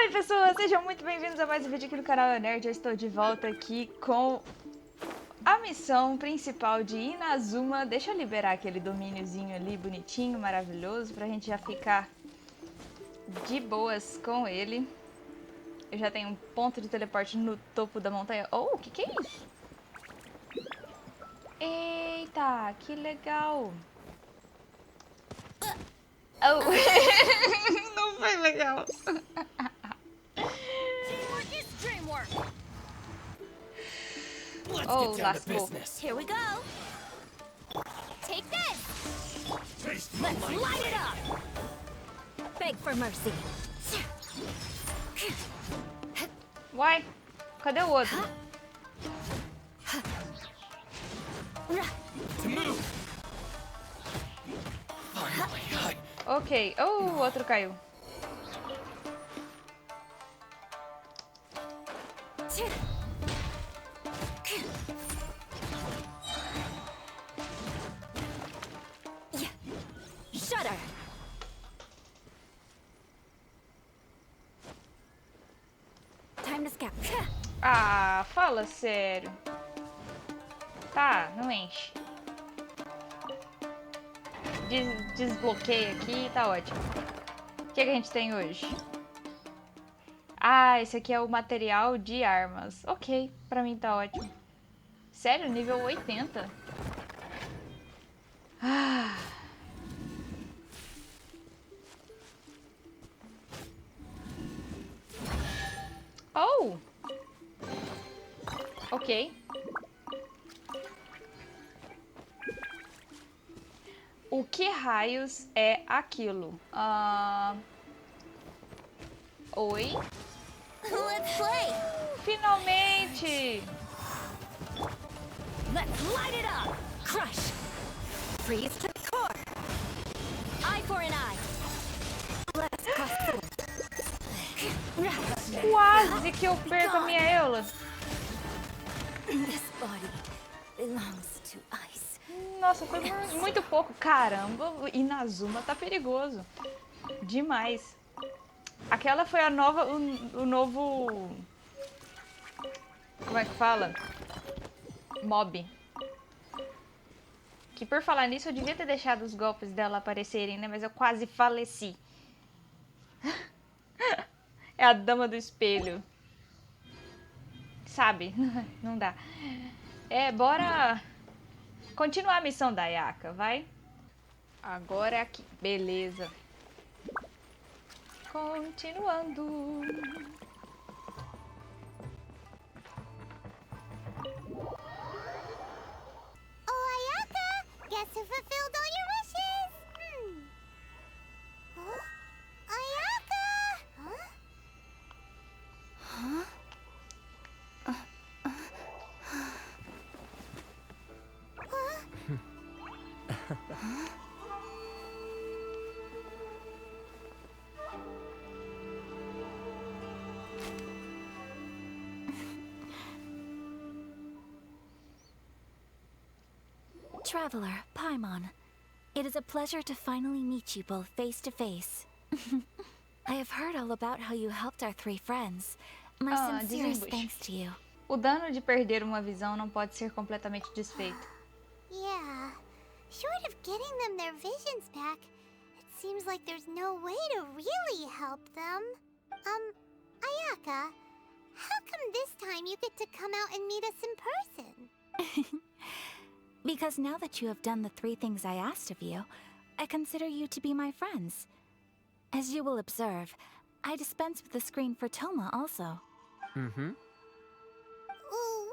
Oi pessoas, sejam muito bem-vindos a mais um vídeo aqui no canal Nerd. Eu estou de volta aqui com a missão principal de Inazuma. Deixa eu liberar aquele domíniozinho ali, bonitinho, maravilhoso, pra gente já ficar de boas com ele. Eu já tenho um ponto de teleporte no topo da montanha. Oh, o que é isso? Eita, que legal! Oh, não foi legal. Oh, lascou. Here we go. Take this. Let's light it up. Beg for mercy. Uai, cadê o outro? Ok, oh, o outro caiu. Shudder. Time to scout. Ah, fala sério. Tá, não enche. Desbloqueia aqui, tá ótimo. O que a gente tem hoje? Ah, esse aqui é o material de armas. Ok, pra mim tá ótimo. Sério, nível 80? Ah. Oh! Ok. O que raios é aquilo? Oi? Let's play. Finalmente! Let's light it up. Crush. Freeze to the core. Eye for an eye. Let's cross forward. Quase que eu perco a minha Eula. This body belongs to ice. Nossa, foi muito pouco. Caramba, Inazuma tá perigoso. Demais. Aquela foi a nova, o novo... Como é que fala? Mob. Que por falar nisso, eu devia ter deixado os golpes dela aparecerem, né? Mas eu quase faleci. É a dama do espelho. Sabe? Não dá. É, bora continuar a missão da Ayaka, vai? Agora é aqui. Beleza. Continuando. Oh, Ayaka! Guess who fulfilled all your wishes? Huh? Ayaka! Huh? Traveler, Paimon. It is a pleasure to finally meet you both face to face. I have heard all about how you helped our three friends. My sincerest thanks to you. O dano de perder uma visão não pode ser completamente desfeito. Yeah. Short of getting them their visions back, it seems like there's no way to really help them. Ayaka, how come this time you get to come out and meet us in person? Because now that you have done the three things I asked of you, I consider you to be my friends. As you will observe, I dispense with the screen for Toma also. Mm-hmm.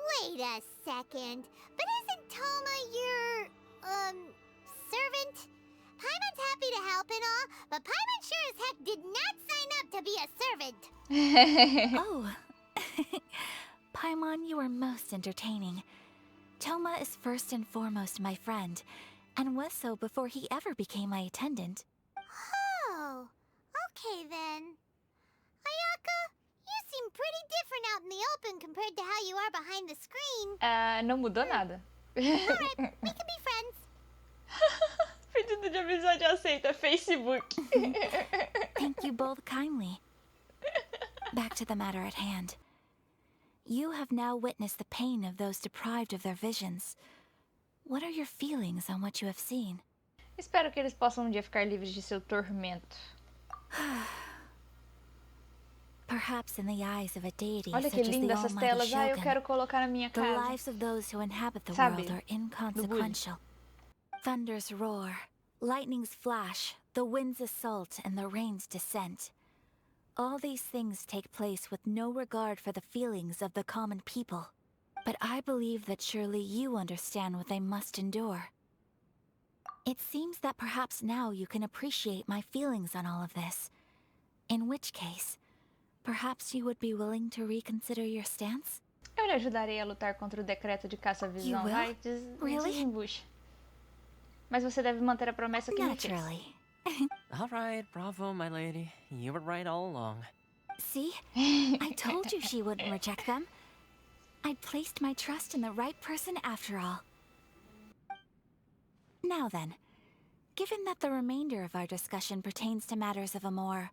Wait a second. But isn't Toma your, servant? Paimon's happy to help and all, but Paimon sure as heck did not sign up to be a servant. Oh. Paimon, you are most entertaining. Toma is first and foremost my friend, and was so before he ever became my attendant. Oh, okay then. Ayaka, you seem pretty different out in the open compared to how you are behind the screen. Não mudou nada. Alright, we can be friends. Pedido de amizade aceita, Facebook. Thank you both kindly. Back to the matter at hand. You have now witnessed the pain of those deprived of their visions. What are your feelings on what you have seen? Espero que eles possam um dia ficar livres de seu tormento. Perhaps in the eyes of a deity Olha such que as the linda essas almighty telas. Ah, eu Shogun, quero colocar na minha the casa. lives of those who inhabit the Sabe? world are inconsequential. Thunders roar, lightnings flash, the winds assault, and the rains descent. All these things take place with no regard for the feelings of the common people. But I believe that surely you understand what they must endure. It seems that perhaps now you can appreciate my feelings on all of this. In which case, perhaps you would be willing to reconsider your stance? Eu lhe ajudarei a lutar contra o decreto de caça-visão. Vai, Really? desembucha. Mas você deve manter a promessa que me fez. Naturally. All right, bravo, my lady. You were right all along. See? I told you she wouldn't reject them. I'd placed my trust in the right person after all. Now then, given that the remainder of our discussion pertains to matters of a more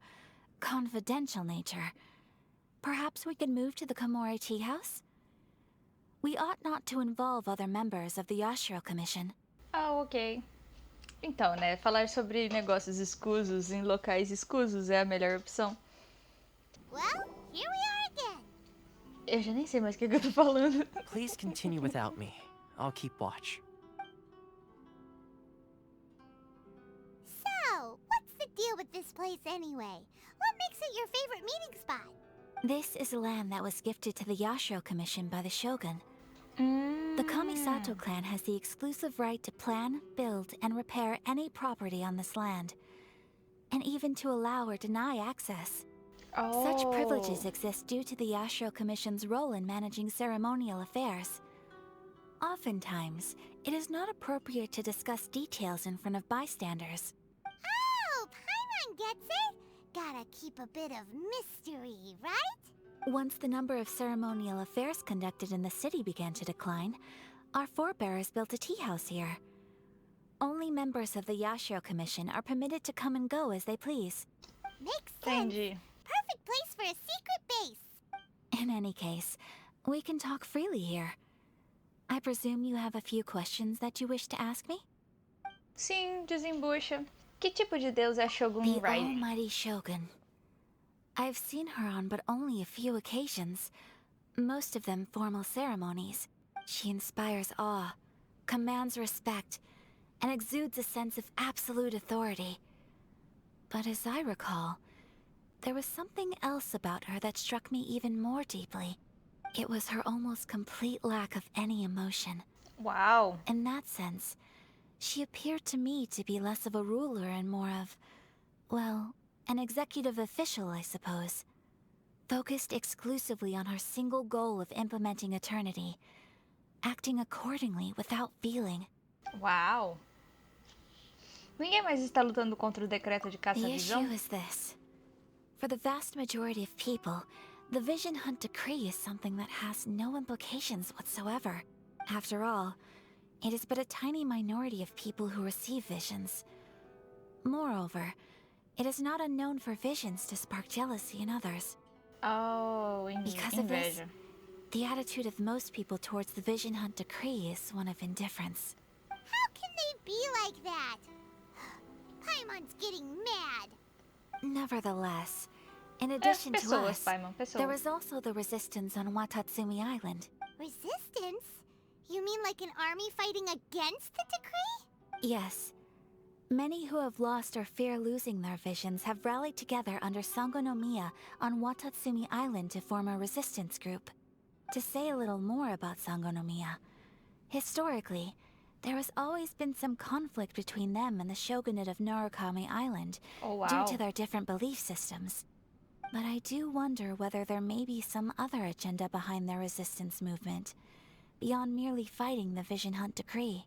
confidential nature, perhaps we could move to the Komori Tea House? We ought not to involve other members of the Yashiro Commission. Ah, ok. Então, né, falar sobre negócios escusos em locais escusos é a melhor opção. Well, here we are again. Eu já nem sei mais o que eu tô falando. Please continue without me. I'll keep watch. So, what's the deal with this place anyway? What makes it your favorite meeting spot? This is land that was gifted to the Yashiro Commission by the Shogun. The Kamisato clan has the exclusive right to plan, build, and repair any property on this land, and even to allow or deny access. Such privileges exist due to the Yashiro Commission's role in managing ceremonial affairs. Oftentimes, it is not appropriate to discuss details in front of bystanders. Oh, Paimon gets it. Gotta keep a bit of mystery, right? Once the number of ceremonial affairs conducted in the city began to decline, our forebears built a tea house here. Only members of the Yashiro Commission are permitted to come and go as they please. Makes sense. Entendi. Perfect place for a secret base. In any case, we can talk freely here. I presume you have a few questions that you wish to ask me? Sim, desembucha. Que tipo de deus é Shogun The Raiden? almighty Shogun. I've seen her on but only a few occasions, most of them formal ceremonies. She inspires awe, commands respect, and exudes a sense of absolute authority. But as I recall, there was something else about her that struck me even more deeply. It was her almost complete lack of any emotion. Uau! In that sense, she appeared to me to be less of a ruler and more of, well, an executive official, I suppose. Focused exclusively on her single goal of implementing eternity, acting accordingly without feeling. Uau! Ninguém mais está lutando contra o decreto de The caça-visão? issue is this. For the vast majority of people, the Vision Hunt Decree is something that has no implications whatsoever. After all, it is but a tiny minority of people who receive visions. Moreover, it is not unknown for visions to spark jealousy in others. Oh, Because of this, inveja. the attitude of most people towards the Vision Hunt Decree is one of indifference. How can they be like that? Paimon's getting mad. Nevertheless, in addition to pessoas, us, Paimon, pessoas. there is also the resistance on Watatsumi Island. Resistance? You mean like an army fighting against the decree? Yes. Many who have lost or fear losing their visions have rallied together under Sangonomiya on Watatsumi Island to form a resistance group. To say a little more about Sangonomiya, historically, there has always been some conflict between them and the shogunate of Narukami Island Oh, wow. due to their different belief systems. But I do wonder whether there may be some other agenda behind their resistance movement, beyond merely fighting the Vision Hunt Decree.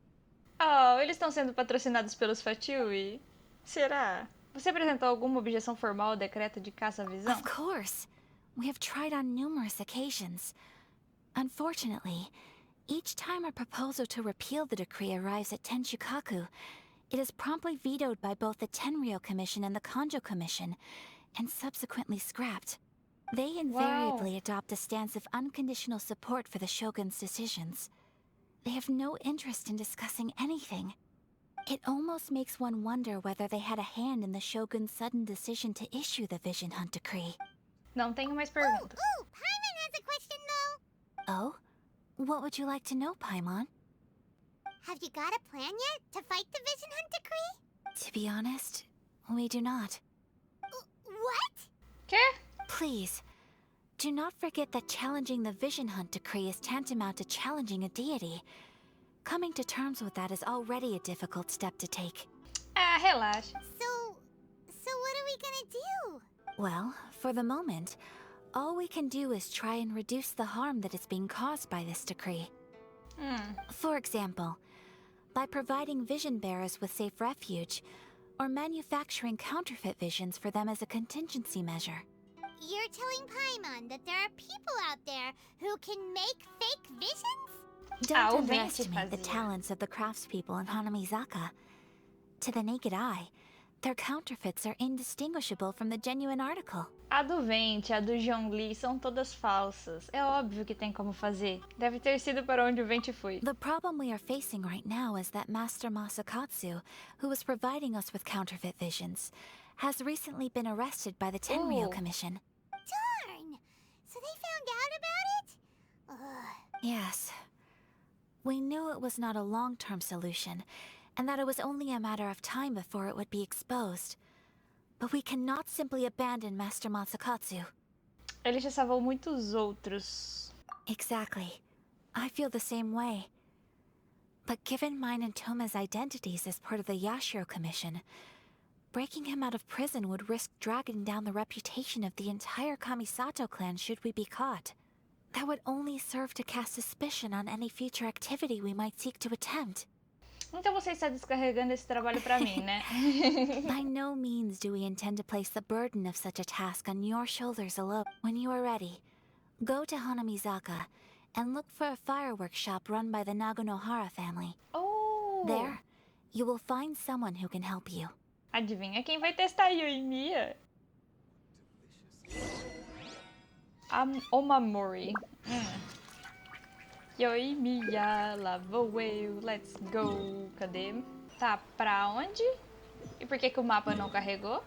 Oh, eles estão sendo patrocinados pelos Fatui? Será? Você apresentou alguma objeção formal ao decreto de caça-visão? Of course. We have tried on numerous occasions. Unfortunately, each time a proposal to repeal the decree arrives at Tenshukaku, it is promptly vetoed by both the Tenryou Commission and the Kanjo Commission, and subsequently scrapped. They invariably adopt a stance of unconditional support for the Shogun's decisions. They have no interest in discussing anything. It almost makes one wonder whether they had a hand in the Shogun's sudden decision to issue the Vision Hunt Decree. Não tenho mais perguntas. Ooh, Paimon has a question though. Oh? What would you like to know, Paimon? Have you got a plan yet to fight the Vision Hunt Decree? To be honest, we do not. What? Quê? Please, do not forget that challenging the Vision Hunt Decree is tantamount to challenging a deity. Coming to terms with that is already a difficult step to take. Ah, relaxa. So what are we gonna do? Well, for the moment, all we can do is try and reduce the harm that is being caused by this decree. For example, by providing vision bearers with safe refuge, or manufacturing counterfeit visions for them as a contingency measure. You're telling Paimon that there are people out there who can make fake visions? Don't underestimate the talents of the craftspeople in Hanamizaka. To the naked eye, their counterfeits are indistinguishable from the genuine article. A do Vente e a do Zhongli são todas falsas. É óbvio que tem como fazer. Deve ter sido para onde o Vente foi. The problem we are facing right now is that Master Masakatsu, who was providing us with counterfeit visions, has recently been arrested by the Tenryou Commission. Darn! So they found out about it? Ugh. Yes. We knew it was not a long-term solution, and that it was only a matter of time before it would be exposed. But we cannot simply abandon Master Masakatsu. Ele já salvou muitos outros. Exactly. I feel the same way. But given mine and Toma's identities as part of the Yashiro Commission, breaking him out of prison would risk dragging down the reputation of the entire Kamisato clan should we be caught. That would only serve to cast suspicion on any future activity we might seek to attempt. Então você está descarregando esse trabalho pra mim, né? By no means do we intend to place the burden of such a task on your shoulders alone. When you are ready, go to Hanamizaka and look for a fireworks shop run by the Naganohara family. Oh! There, you will find someone who can help you. Adivinha quem vai testar Yo e Mia? Omamori. Yo e Mia, lá vou eu, let's go. Cadê? Tá, pra onde? E por que que o mapa não carregou?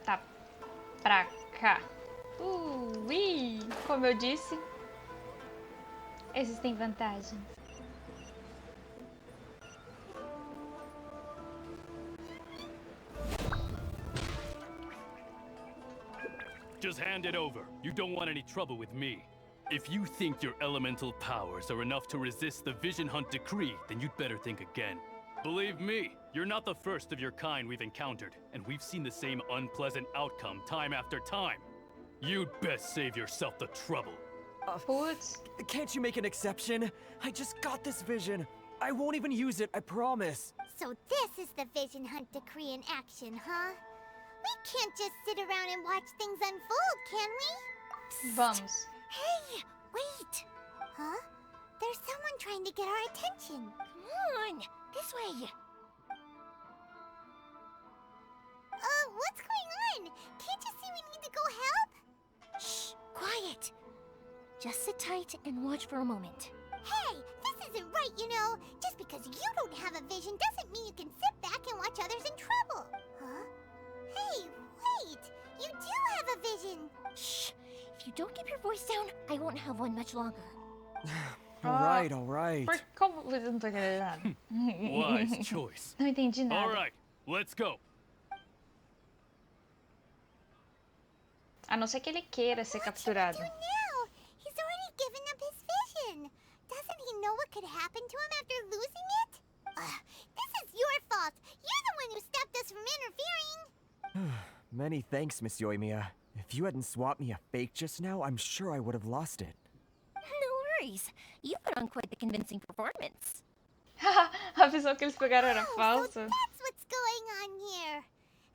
Tá, pra cá. Ui! Como eu disse, existem vantagens. Just hand it over. You don't want any trouble with me. If you think your elemental powers are enough to resist the Vision Hunt Decree, then you'd better think again. Believe me, you're not the first of your kind we've encountered, and we've seen the same unpleasant outcome time after time. You'd best save yourself the trouble. Putz. Can't you make an exception? I just got this vision. I won't even use it, I promise. So this is the Vision Hunt Decree in action, huh? We can't just sit around and watch things unfold, can we? Vamos. Hey, wait! Huh? There's someone trying to get our attention. Come on, this way. What's going on? Can't you see we need to go help? Shh, quiet. Just sit tight and watch for a moment. Hey, this isn't right, you know. Just because you don't have a vision doesn't mean you can sit back and watch others in trouble. Huh? Hey, wait! You do have a vision! Shh! If you don't keep your voice down, I won't have one much longer. Alright, alright. Como você não tá entendendo nada? Wise choice. Não entendi nada. Alright, let's go. A não ser que ele queira ser capturado. What should we do now? He's already given up his vision. Doesn't he know what could happen to him after losing it? This is your fault. You're the one who stopped us from interfering. Many thanks, Miss Yoimiya. If you hadn't swapped me a fake just now, I'm sure I would have lost it. No worries. You put on quite the convincing performance. A visão que eles pegaram era So falsa. that's what's going on here.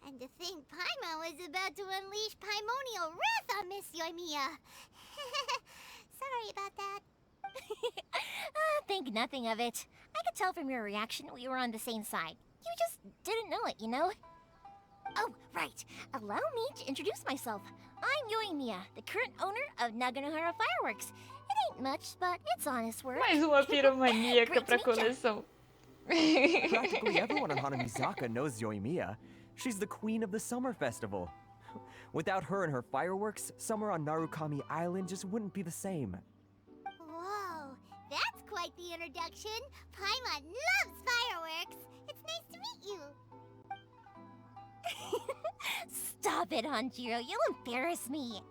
And to think Paimon was about to unleash Paimonial wrath on Miss Yoimiya. Sorry about that. Think nothing of it. I could tell from your reaction we were on the same side. You just didn't know it, you know? Oh, right. Allow me to introduce myself. I'm Yoimiya, the current owner of Naganohara Fireworks. It ain't much, but it's honest work. Mais uma piromaníaca Great pra to meet ya. coleção. Practically everyone on Hanamizaka knows Yoimiya. She's the queen of the summer festival. Without her and her fireworks, summer on Narukami Island just wouldn't be the same. Whoa, that's quite the introduction. Paimon loves fireworks. It's nice to meet you. Stop it, Hanjiro. You'll embarrass me.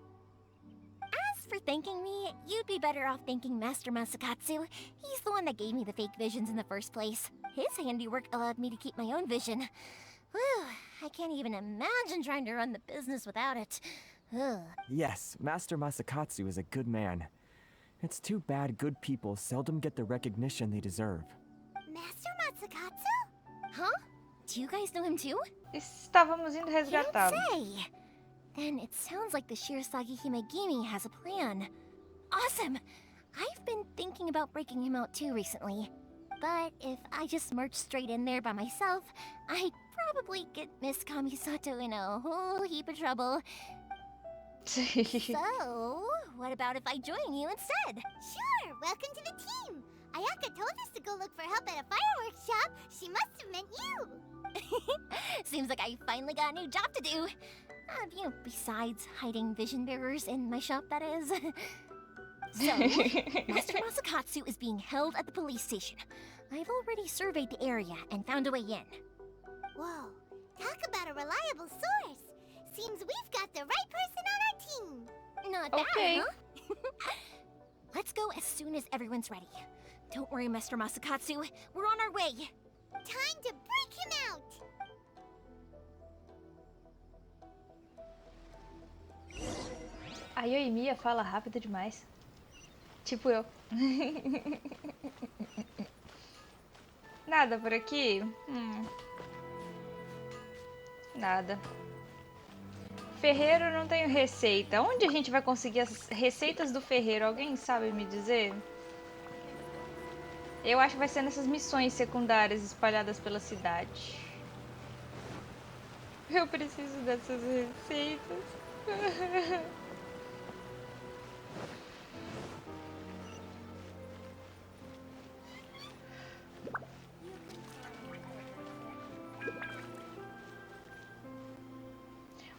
As for thanking me, you'd be better off thanking Master Masakatsu. He's the one that gave me the fake visions in the first place. His handiwork allowed me to keep my own vision. Whew, I can't even imagine trying to run the business without it. Ugh. Yes, Master Masakatsu is a good man. It's too bad good people seldom get the recognition they deserve. Master Matsukatsu? Huh? Do you guys know him too? Estávamos indo You don't resgatá-lo. say. Then it sounds like the Shirasagi Himegimi has a plan. Awesome! I've been thinking about breaking him out too recently. But if I just marched straight in there by myself, I'd probably get Miss Kamisato in a whole heap of trouble. So, what about if I join you instead? Sure, welcome to the team. Ayaka told us to go look for help at a fireworks shop. She must have meant you. Seems like I finally got a new job to do. Besides hiding vision bearers in my shop, that is. So, Master Masakatsu is being held at the police station. I've already surveyed the area and found a way in. Whoa, talk about a reliable source. Seems we've got the right person on our team. Not Okay. bad, huh? Let's go as soon as everyone's ready. Don't worry, Master Masakatsu. We're on our way. Time to break him out. A Yoimiya fala rápido demais. Tipo eu. Nada por aqui? Nada. Ferreiro, não tenho receita. Onde a gente vai conseguir as receitas do ferreiro? Alguém sabe me dizer? Eu acho que vai ser nessas missões secundárias espalhadas pela cidade. Eu preciso dessas receitas.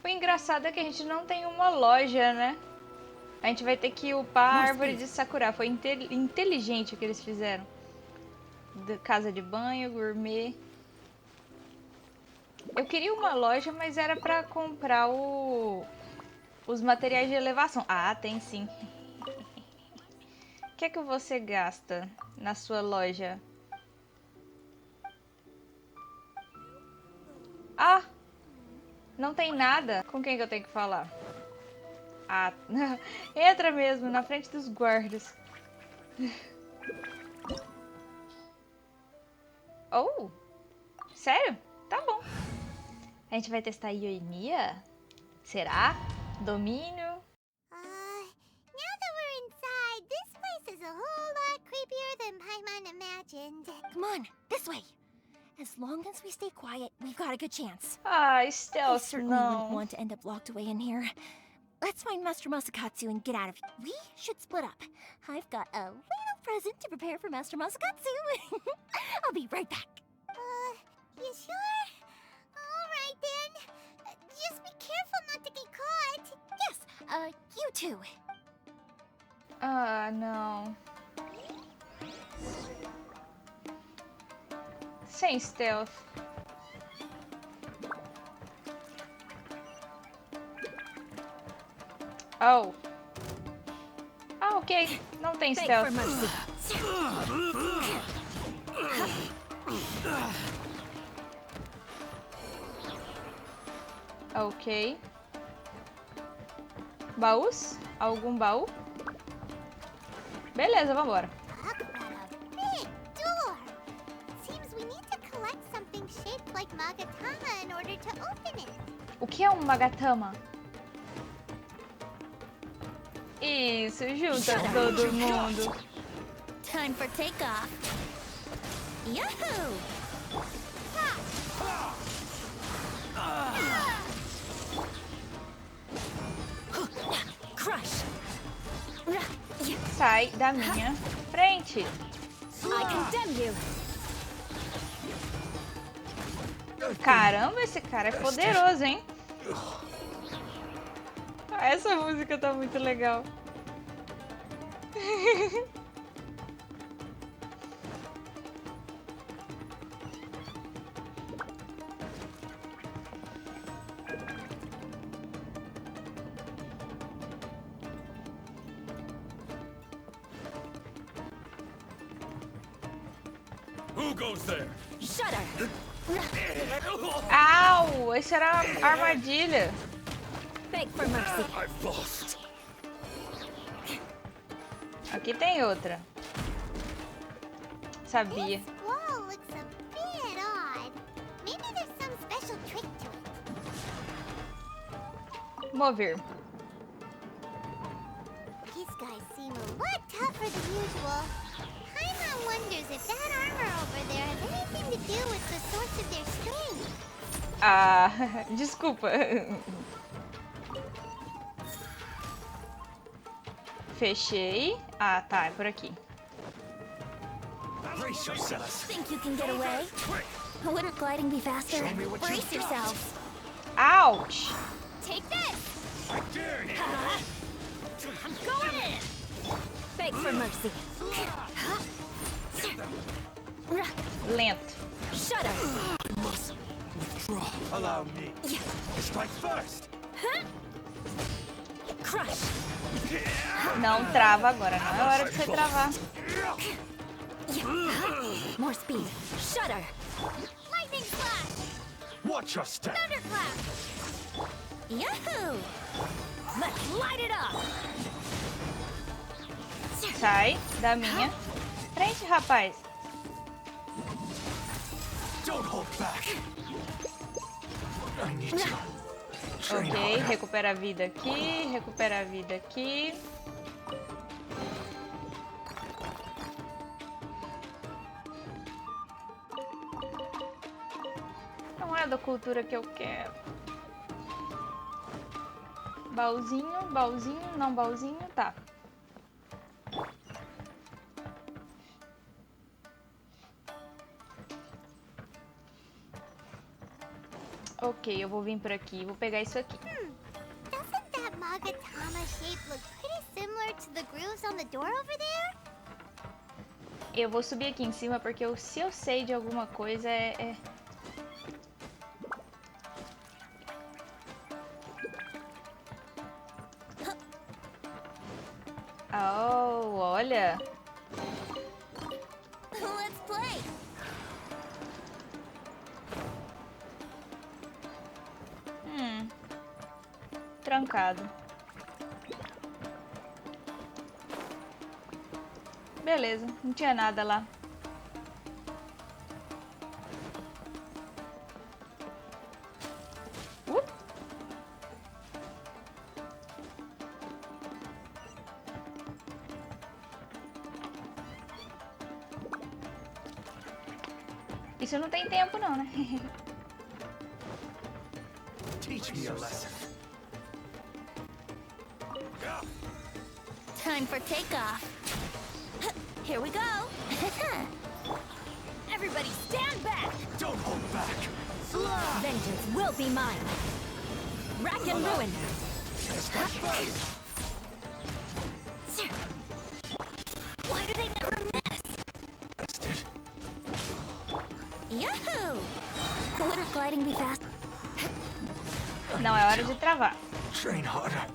O engraçado é que a gente não tem uma loja, né? A gente vai ter que upar a árvore de Sakura. Foi inteligente o que eles fizeram. Casa de banho, gourmet. Eu queria uma loja, mas era pra comprar os materiais de elevação. Ah, tem sim. O que é que você gasta na sua loja? Ah! Não tem nada? Com quem que eu tenho que falar? Ah, entra mesmo, na frente dos guardas. Oh! Sério? Tá bom. A gente vai testar Yoimiya? Será? Domínio? Now that we're inside, this place is a whole lot creepier than Paimon imagined. Come on, this way. As long as we stay quiet, we've got a good chance. Ah, I stealth, certainly wouldn't não. want to end up locked away in here. Let's find Master Masakatsu and get out of here. We should split up. I've got a little present to prepare for Master Masakatsu. I'll be right back. You sure? All right then. Just be careful not to get caught. Yes, you too. Ah, não. Sem stealth. Oh. Ah, ok. Não tem stealth. Ok. Baús? Algum baú? Beleza, vambora. Talk about a big door. Seems we need to collect something shaped like Magatama in order to open it. O que é um Magatama? Isso, junta todo mundo. Time for takeoff. Yahoo! Sai da minha frente. Caramba, esse cara é poderoso, hein? Essa música tá muito legal. Who goes there? Au! Essa era a armadilha. Beg for mercy. I've lost. Aqui tem outra. Sabia. This wall looks a bit odd. Maybe there's some special trick to it. Mover. These guys seem a lot tougher than usual. Paimon wonders if that armor over there has anything to do with the source of their strength. Ah, desculpa. Fechei. Ah, tá, é por aqui. Brace yourselves. Think you can get away? Wouldn't gliding be faster? Show me what you Brace got. yourselves. Ouch! Take this. I dare you. I'm going in. Beg for mercy. Lento. Shudder. I must withdraw. Allow me. Strike first. Crush. Não trava agora, não é hora de você travar. More speed. Shudder. Lightning flash! Watch your step. Thunderclap! Yahoo! Let's light it up. Sai da minha frente, rapaz. Don't hold back. I need you. Train Ok, harder. recupera a vida aqui, recupera a vida aqui. Não é da cultura que eu quero. Baúzinho, baúzinho, não baúzinho, tá. Ok, eu vou vir por aqui, vou pegar isso aqui. Doesn't that Magatama shape look pretty similar to the grooves on the door over there? Eu vou subir aqui em cima porque se eu sei de alguma coisa é... Oh, olha. Let's play. Trancado. Beleza, não tinha nada lá. Isso não tem tempo não, né? Teach me a lesson. Time for takeoff. Here we go. Everybody stand back. Don't hold back. Vengeance will be mine. Rack and ruin. Why do they never miss? Yahoo! Wouldn't gliding be fast? Não, é hora de travar. Train harder.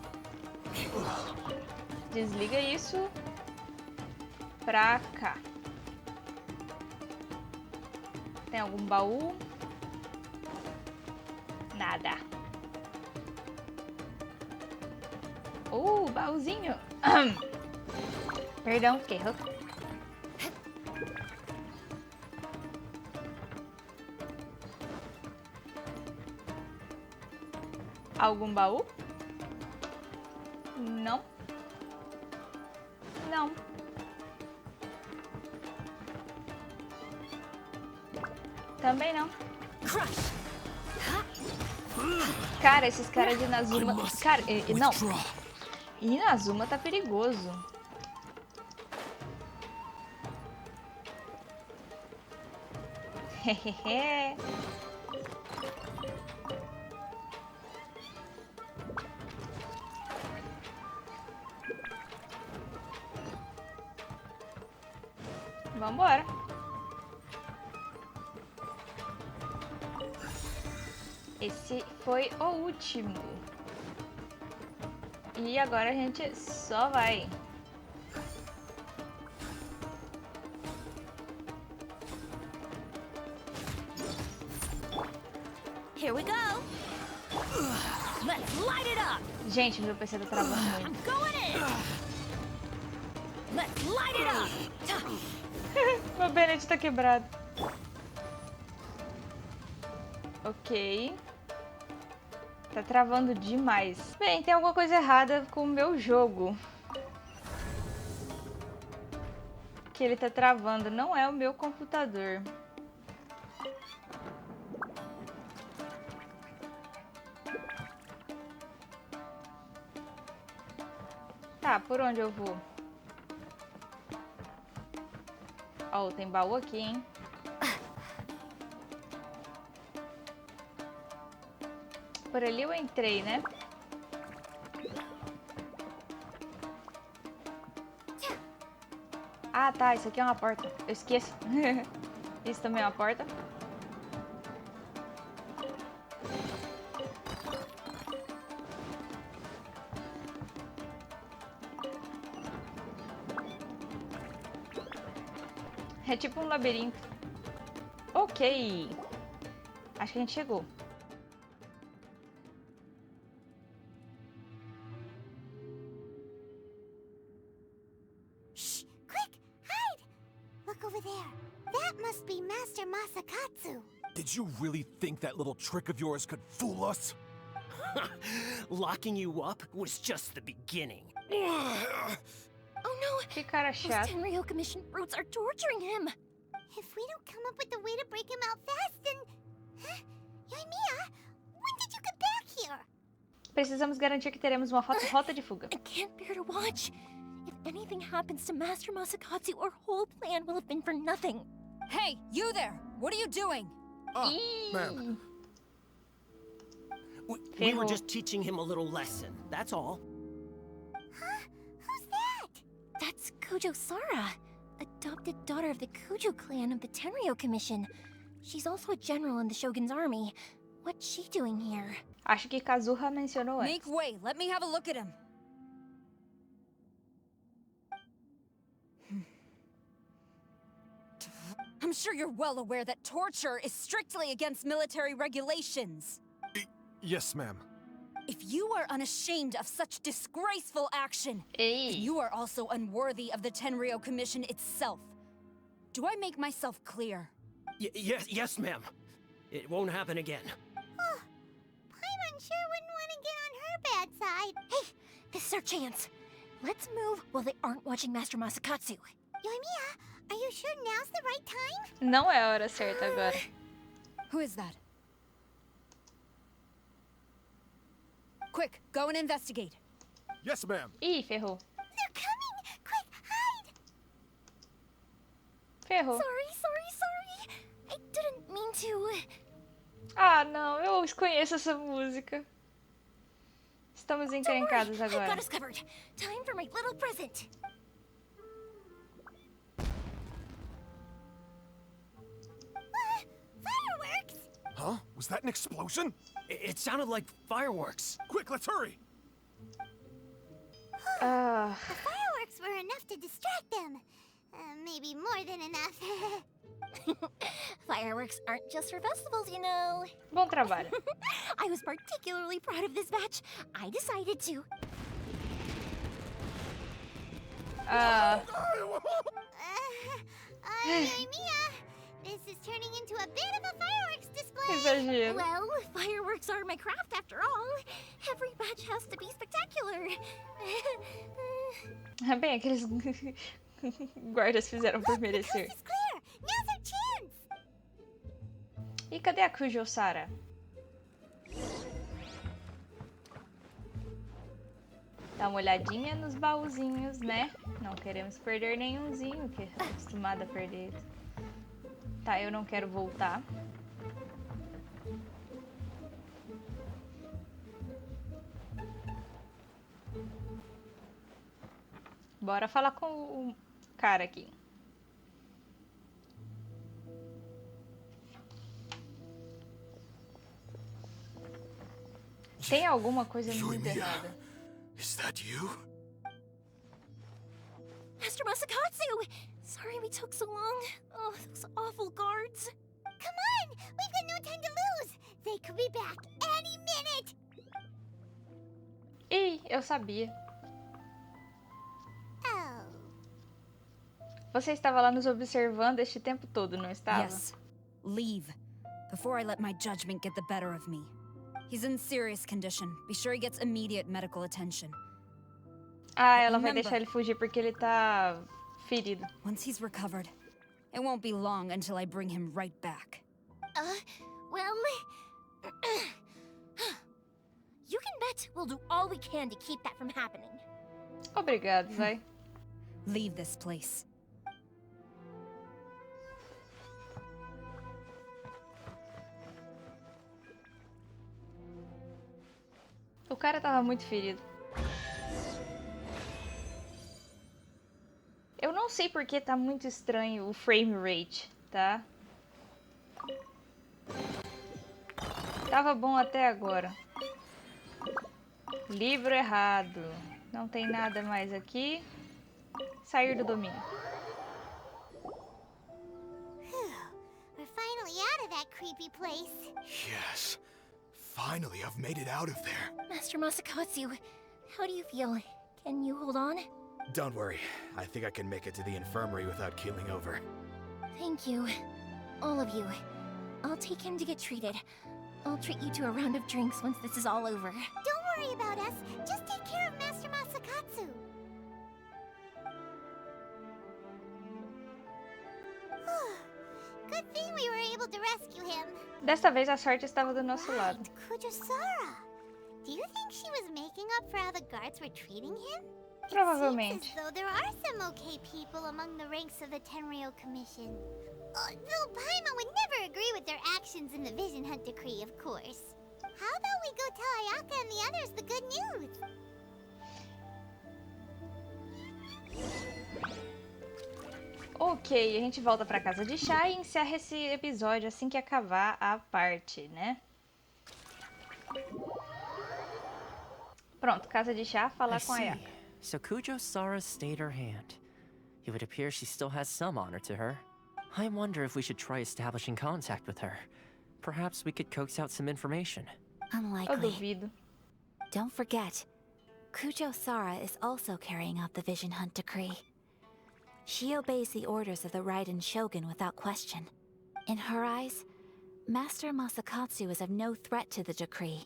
Desliga isso pra cá. Tem algum baú? Nada. Baúzinho. Perdão, fiquei rouca. Algum baú? Não. Não. Também não. Cara, esses caras de Inazuma... Cara, não. Inazuma tá perigoso. Hehehe. Vambora. Esse foi o último. E agora a gente só vai. Here we go. Let's light it up. Gente, meu PC tá travando muito. I'm going in. Let's light it up. Meu Bennett tá quebrado. Ok. Tá travando demais. Bem, tem alguma coisa errada com o meu jogo. Que ele tá travando. Não é o meu computador. Tá, por onde eu vou? Ó, tem baú aqui, hein? Por ali eu entrei, né? Ah, tá. Isso aqui é uma porta. Eu esqueço. Isso também é uma porta. É tipo um labirinto. Ok. Acho que a gente chegou. Shh! Quick! Hide! Look over there. That must be Master Masakatsu. Did you really think that little trick of yours could fool us? Locking you up was just the beginning. Oh no! Que cara Those chato. Tenryou Commission brutes are torturing him! If we don't come up with a way to break him out fast, then... Huh? Yoimiya, when did you get back here? Precisamos garantir que teremos uma rota de fuga. I can't bear to watch. If anything happens to Master Masakatsu, our whole plan will have been for nothing. Hey, you there! What are you doing? Ma'am. We were just teaching him a little lesson, that's all. Huh? Who's that? That's Kujo Sara, adopted daughter of the Kujo clan of the Tenryou Commission. She's also a general in the Shogun's army. What's she doing here? Acho que Kazuha mencionou Make antes. way, let me have a look at him. I'm sure you're well aware that torture is strictly against military regulations. Yes, ma'am. If you are unashamed of such disgraceful action, then Ei. you are also unworthy of the Tenryou Commission itself. Do I make myself clear? Yes, ma'am. It won't happen again. Oh, Paimon sure wouldn't want to get on her bad side. Hey, this is our chance. Let's move while they aren't watching Master Masakatsu. Yoimiya, are you sure now's the right time? Não é a hora certa agora. Who is that? Quick, go and investigate. Yes, ma'am. Ih, ferrou. They're coming! Quick, hide! Ferrou. Sorry. I didn't mean to. Ah, não. Eu conheço essa música. Estamos Don't worry, encrencados I've agora. got us covered. Time for my little present. Fireworks! Huh? Was that an explosion? It sounded like fireworks. Quick, let's hurry! Ah, The fireworks were enough to distract them. Maybe more than enough. Fireworks aren't just for festivals, you know. bom trabalho. I was particularly proud of this batch. I decided to. Ah, Yoimiya, this is turning into a bit of a fireworks display. exagero. Well, fireworks are my craft after all. Every batch has to be spectacular. Bem, aqueles guardas fizeram por merecer. Coast is clear. Now's our chance. E cadê a Kujo Sara? Dá uma olhadinha nos baúzinhos, né? Não queremos perder nenhumzinho, que é acostumada a perder. Tá, eu não quero voltar. Bora falar com o cara aqui. Tem alguma coisa muito errada. Is that you? Master Masakatsu! Sorry we took so long. Oh, those awful guards. Come on! We've got no time to lose! They could be back any minute! Ih, eu sabia. Oh. Você estava lá nos observando este tempo todo, não estava? Yes. Leave. Before I let my judgment get the better of me. He's in serious condition. Be sure he gets immediate medical attention. Ah, ela vai deixar ele fugir porque ele tá ferido. Once he's recovered, it won't be long until I bring him right back. Well... You can bet we'll do all we can to keep that from happening. Obrigado, vai. Leave this place. O cara tava muito ferido. Eu não sei porque tá muito estranho o frame rate, tá? Tava bom até agora. Livro errado. Não tem nada mais aqui. Sair do domínio. We're finally out of that creepy place. Yes. Finally, I've made it out of there. Master Masakatsu, how do you feel? Can you hold on? Don't worry. I think I can make it to the infirmary without keeling over. Thank you. All of you. I'll take him to get treated. I'll treat you to a round of drinks once this is all over. Don't worry about us. Just take care of Master Masakatsu. Good thing we were able to rescue him. Desta vez a sorte estava do nosso lado. Right, Kujosara. Do you think she was making up for how the guards were treating him? Provavelmente. It seems as though there are some okay people among the ranks of the Tenryou Commission. Though Paimon would never agree with their actions in the Vision Hunt Decree, of course. How about we go tell Ayaka and the others the good news? Ok, a gente volta pra casa de chá e encerra esse episódio assim que acabar a parte, né? Pronto, casa de chá, falar com a Ayaka. So Kujo-Sara stayed her hand. It would appear she still has some honor to her. I wonder if we should try establishing contact with her. Perhaps we could coax out some information. Eu Unlikely. duvido. Don't forget, Kujo-Sara is also carrying out the Vision Hunt Decree. She obeys the orders of the Raiden Shogun without question. In her eyes, Master Masakatsu is of no threat to the decree.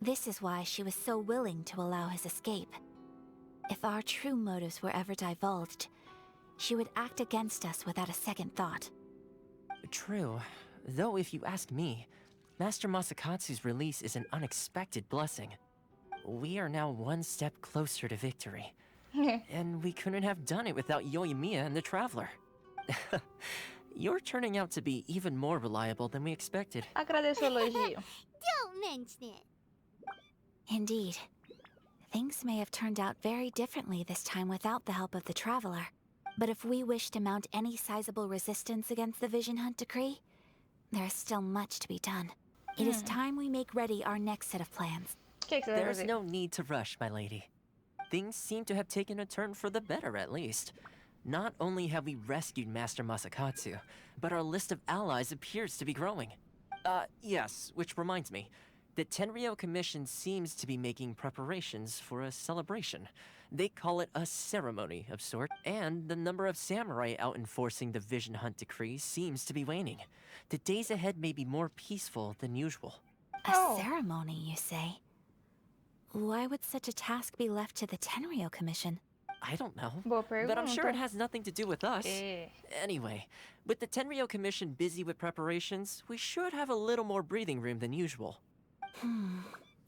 This is why she was so willing to allow his escape. If our true motives were ever divulged, she would act against us without a second thought. True. Though if you ask me, Master Masakatsu's release is an unexpected blessing. We are now one step closer to victory. And we couldn't have done it without Yoimiya and the Traveler. You're turning out to be even more reliable than we expected. Agradeço o elogio. Don't mention it. Indeed. Things may have turned out very differently this time without the help of the Traveler. But if we wish to mount any sizable resistance against the Vision Hunt Decree, there is still much to be done. It is time we make ready our next set of plans. Que você vai There's fazer? no need to rush, my lady. Things seem to have taken a turn for the better, at least. Not only have we rescued Master Masakatsu, but our list of allies appears to be growing. Yes, which reminds me. The Tenryou Commission seems to be making preparations for a celebration. They call it a ceremony of sort, and the number of samurai out enforcing the Vision Hunt Decree seems to be waning. The days ahead may be more peaceful than usual. A Oh. ceremony, you say? Why would such a task be left to the Tenryou Commission? I don't know. Boa But I'm sure it pergunta. has nothing to do with us. Anyway, with the Tenryou Commission busy with preparations, we should have a little more breathing room than usual.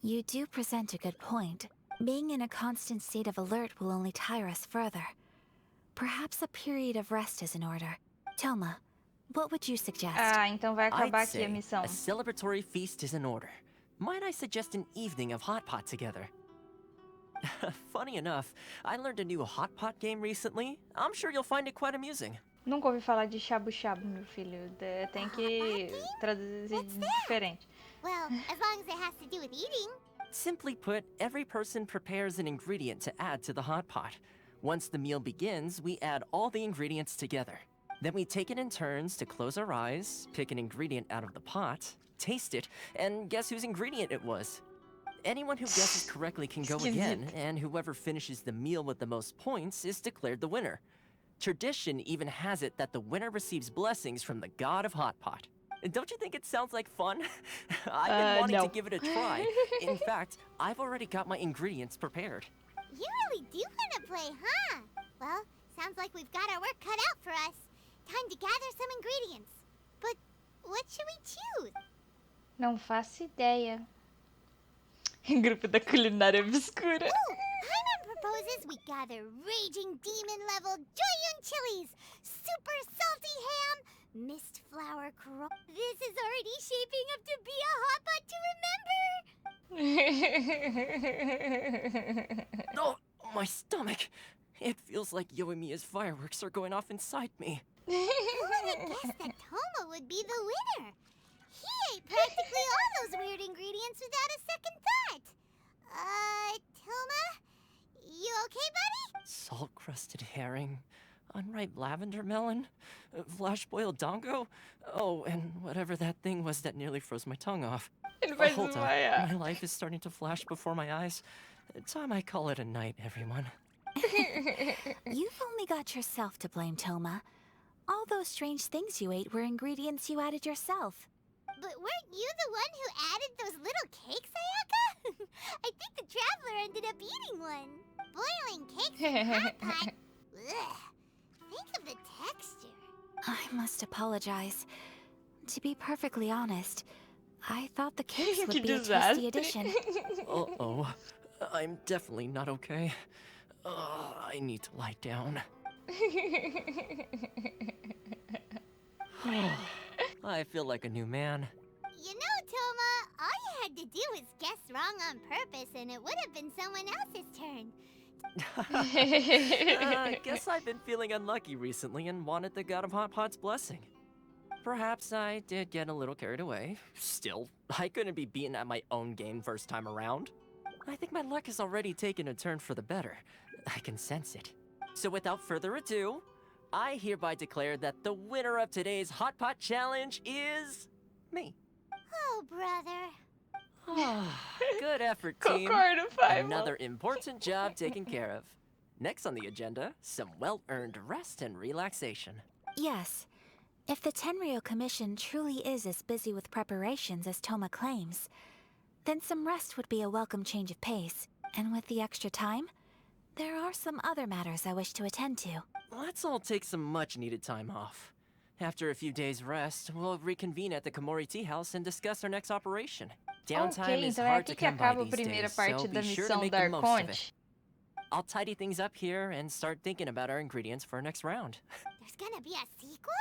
You do present a good point. Being in a constant state of alert will only tire us further. Perhaps a period of rest is in order. Toma, What would you suggest? Ah, então vai acabar I'd aqui a say missão. a celebratory feast is in order. Might I suggest an evening of hot pot together? Funny enough, I learned a new hot pot game recently. I'm sure you'll find it quite amusing. Nunca ouvi falar de shabu-shabu, meu filho. Tem que traduzir diferente. Well, as long as it has to do with eating. Simply put, every person prepares an ingredient to add to the hot pot. Once the meal begins, we add all the ingredients together. Then we take it in turns to close our eyes, pick an ingredient out of the pot, taste it, and guess whose ingredient it was. Anyone who guesses correctly can go again, and whoever finishes the meal with the most points is declared the winner. Tradition even has it that the winner receives blessings from the god of hot pot. Don't you think it sounds like fun? I've been wanting to give it a try. In fact, I've already got my ingredients prepared. You really do want to play, huh? Well, sounds like we've got our work cut out for us. Time to gather some ingredients. But what should we choose? Não faço ideia. Grupo da culinária obscura. Ooh, Paimon proposes we gather raging demon-level Joyun chilies, super salty ham, mist flour This is already shaping up to be a hot pot to remember. Oh, my stomach! It feels like Yoimiya's fireworks are going off inside me. Who would have guessed that Toma would be the winner? He ate practically all those weird ingredients without a second thought. Toma? You okay, buddy? Salt-crusted herring, unripe lavender melon, flash-boiled dongo. Oh, and whatever that thing was that nearly froze my tongue off. Hold on, my life is starting to flash before my eyes. Time I call it a night, everyone. You've only got yourself to blame, Toma. All those strange things you ate were ingredients you added yourself. But weren't you the one who added those little cakes, Ayaka? I think the traveler ended up eating one. Boiling cakes in a hot pot. Ugh. Think of the texture. I must apologize. To be perfectly honest, I thought the cakes would be a tasty addition. Uh-oh. I'm definitely not okay. I need to lie down. I feel like a new man. You know, Toma, all you had to do was guess wrong on purpose and it would have been someone else's turn. Guess I've been feeling unlucky recently and wanted the god of hot pot's blessing. Perhaps I did get a little carried away. Still, I couldn't be beaten at my own game first time around. I think my luck has already taken a turn for the better. I can sense it. So without further ado, I hereby declare that the winner of today's Hot Pot Challenge is me. Oh, brother. Good effort, team. Another important job taken care of. Next on the agenda, some well-earned rest and relaxation. Yes. If the Tenryou Commission truly is as busy with preparations as Toma claims, then some rest would be a welcome change of pace. And with the extra time, there are some other matters I wish to attend to. Let's all take some much-needed time off. After a few days' rest, we'll reconvene at the Komori Tea House and discuss our next operation. Downtime is hard to come by these days, so be sure to make the most of it. I'll tidy things up here and start thinking about our ingredients for our next round. There's gonna be a sequel?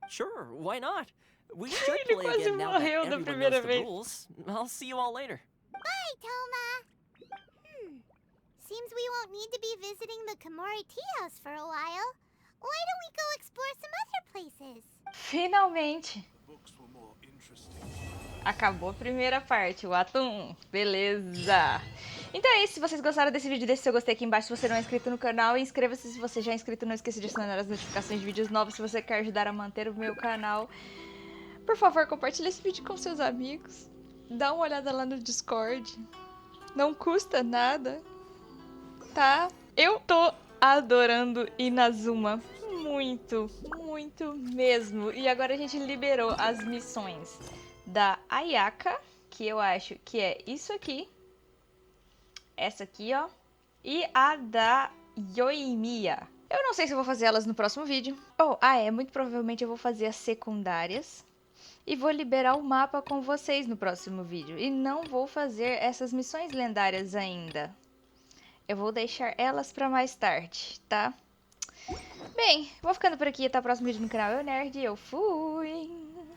Sure, why not? We should play again now that everyone knows the rules. I'll see you all later. Bye, Toma. Seems we won't need to be visiting the Komori Tea House for a while. Why don't we go explore some other places? Finalmente. Acabou a primeira parte, o ato 1. Beleza. Então é isso, se vocês gostaram desse vídeo, deixe seu gostei aqui embaixo se você não é inscrito no canal. E inscreva-se se você já é inscrito, não esqueça de acionar as notificações de vídeos novos se você quer ajudar a manter o meu canal. Por favor, compartilhe esse vídeo com seus amigos. Dá uma olhada lá no Discord. Não custa nada, tá? Eu tô adorando Inazuma. Muito, muito mesmo. E agora a gente liberou as missões da Ayaka, que eu acho que é isso aqui. Essa aqui, ó. E a da Yoimiya. Eu não sei se eu vou fazer elas no próximo vídeo. Muito provavelmente eu vou fazer as secundárias. E vou liberar o mapa com vocês no próximo vídeo. E não vou fazer essas missões lendárias ainda. Eu vou deixar elas para mais tarde, tá? Bem, vou ficando por aqui. Até o próximo vídeo no canal Eu Nerd. Eu fui!